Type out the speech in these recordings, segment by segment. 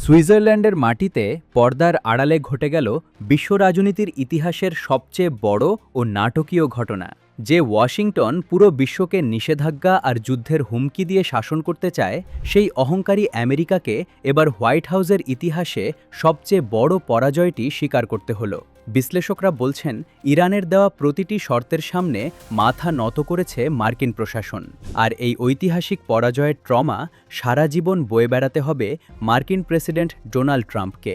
সুইজারল্যান্ডের মাটিতে পর্দার আড়ালে ঘটে গেল বিশ্ব রাজনীতির ইতিহাসের সবচেয়ে বড় ও নাটকীয় ঘটনা। যে ওয়াশিংটন পুরো বিশ্বকে নিষেধাজ্ঞা আর যুদ্ধের হুমকি দিয়ে শাসন করতে চায়, সেই অহংকারী আমেরিকাকে এবার হোয়াইট হাউসের ইতিহাসে সবচেয়ে বড় পরাজয়টি স্বীকার করতে হলো। বিশ্লেষকরা বলছেন, ইরানের দেওয়া প্রতিটি শর্তের সামনে মাথা নত করেছে মার্কিন প্রশাসন। আর এই ঐতিহাসিক পরাজয়ের ট্রমা সারা জীবন বয়ে বেড়াতে হবে মার্কিন প্রেসিডেন্ট ডোনাল্ড ট্রাম্পকে।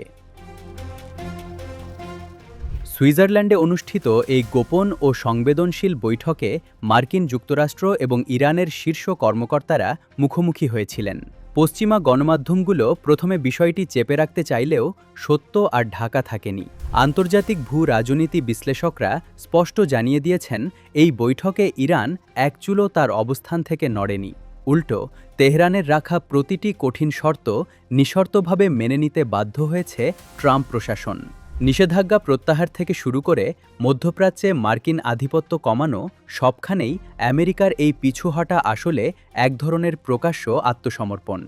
সুইজারল্যান্ডে অনুষ্ঠিত এই গোপন ও সংবেদনশীল বৈঠকে মার্কিন যুক্তরাষ্ট্র এবং ইরানের শীর্ষ কর্মকর্তারা মুখোমুখি হয়েছিলেন। পশ্চিমা গণমাধ্যমগুলো প্রথমে বিষয়টি চেপে রাখতে চাইলেও সত্য আর ঢাকা থাকেনি। আন্তর্জাতিক ভূ-রাজনীতি বিশ্লেষকরা স্পষ্ট জানিয়ে দিয়েছেন, এই বৈঠকে ইরান এক চুলও তার অবস্থান থেকে নড়েনি। উল্টো তেহরানের রাখা প্রতিটি কঠিন শর্ত নিঃশর্তভাবে মেনে নিতে বাধ্য হয়েছে ট্রাম্প প্রশাসন। নিষেধাজ্ঞা প্রত্যাহার থেকে শুরু করে মধ্যপ্রাচ্যে মার্কিন আধিপত্য কমানো, সবখানেই আমেরিকার এই পিছু হটা আসলে এক ধরনের প্রকাশ্য আত্মসমর্পণ।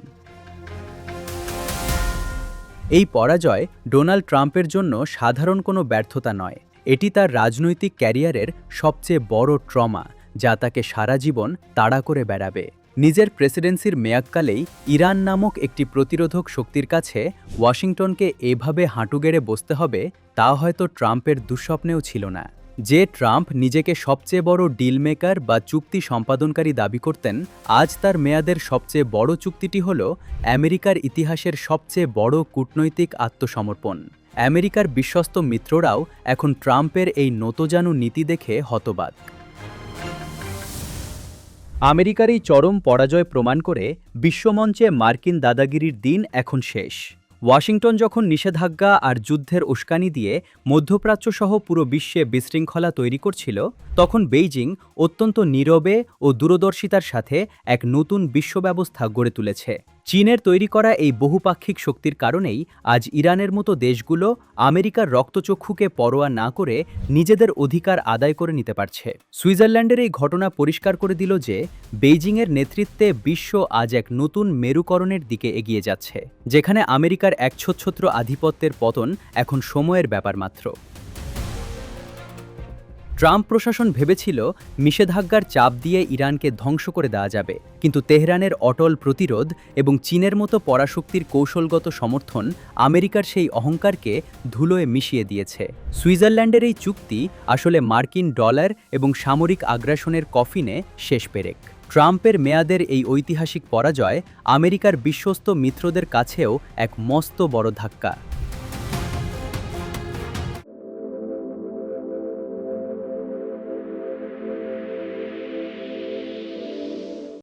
এই পরাজয় ডোনাল্ড ট্রাম্পের জন্য সাধারণ কোনো ব্যর্থতা নয়, এটি তার রাজনৈতিক ক্যারিয়ারের সবচেয়ে বড় ট্রমা, যা তাকে সারা জীবন তাড়া করে বেড়াবে। নিজের প্রেসিডেন্সির মেয়াদকালেই ইরান নামক একটি প্রতিরোধক শক্তির কাছে ওয়াশিংটনকে এভাবে হাঁটু গেড়ে বসতে হবে, তা হয়তো ট্রাম্পের দুঃস্বপ্নেও ছিল না। যে ট্রাম্প নিজেকে সবচেয়ে বড় ডিল মেকার বা চুক্তি সম্পাদনকারী দাবি করতেন, আজ তার মেয়াদের সবচেয়ে বড় চুক্তিটি হল আমেরিকার ইতিহাসের সবচেয়ে বড় কূটনৈতিক আত্মসমর্পণ। আমেরিকার বিশ্বস্ত মিত্ররাও এখন ট্রাম্পের এই নতজানু নীতি দেখে হতবাক। আমেরিকার এই চরম পরাজয় প্রমাণ করে বিশ্বমঞ্চে মার্কিন দাদাগিরির দিন এখন শেষ। ওয়াশিংটন যখন নিষেধাজ্ঞা আর যুদ্ধের উস্কানি দিয়ে মধ্যপ্রাচ্যসহ পুরো বিশ্বে বিশৃঙ্খলা তৈরি করছিল, তখন বেইজিং অত্যন্ত নীরবে ও দূরদর্শিতার সাথে এক নতুন বিশ্ব ব্যবস্থা গড়ে তুলেছে। চীনের তৈরি করা এই বহুপাক্ষিক শক্তির কারণেই আজ ইরানের মতো দেশগুলো আমেরিকার রক্তচক্ষুকে পরোয়া না করে নিজেদের অধিকার আদায় করে নিতে পারছে। সুইজারল্যান্ডের এই ঘটনা পরিষ্কার করে দিল যে বেইজিংয়ের নেতৃত্বে বিশ্ব আজ এক নতুন মেরুকরণের দিকে এগিয়ে যাচ্ছে, যেখানে আমেরিকার একছত্র আধিপত্যের পতন এখন সময়ের ব্যাপার মাত্র। ট্রাম্প প্রশাসন ভেবেছিল নিষেধাজ্ঞার চাপ দিয়ে ইরানকে ধ্বংস করে দেওয়া যাবে, কিন্তু তেহরানের অটল প্রতিরোধ এবং চীনের মতো পরাশক্তির কৌশলগত সমর্থন আমেরিকার সেই অহংকারকে ধুলোয় মিশিয়ে দিয়েছে। সুইজারল্যান্ডের এই চুক্তি আসলে মার্কিন ডলার এবং সামরিক আগ্রাসনের কফিনে শেষ পেরেক। ট্রাম্পের মেয়াদের এই ঐতিহাসিক পরাজয় আমেরিকার বিশ্বস্ত মিত্রদের কাছেও এক মস্ত বড় ধাক্কা।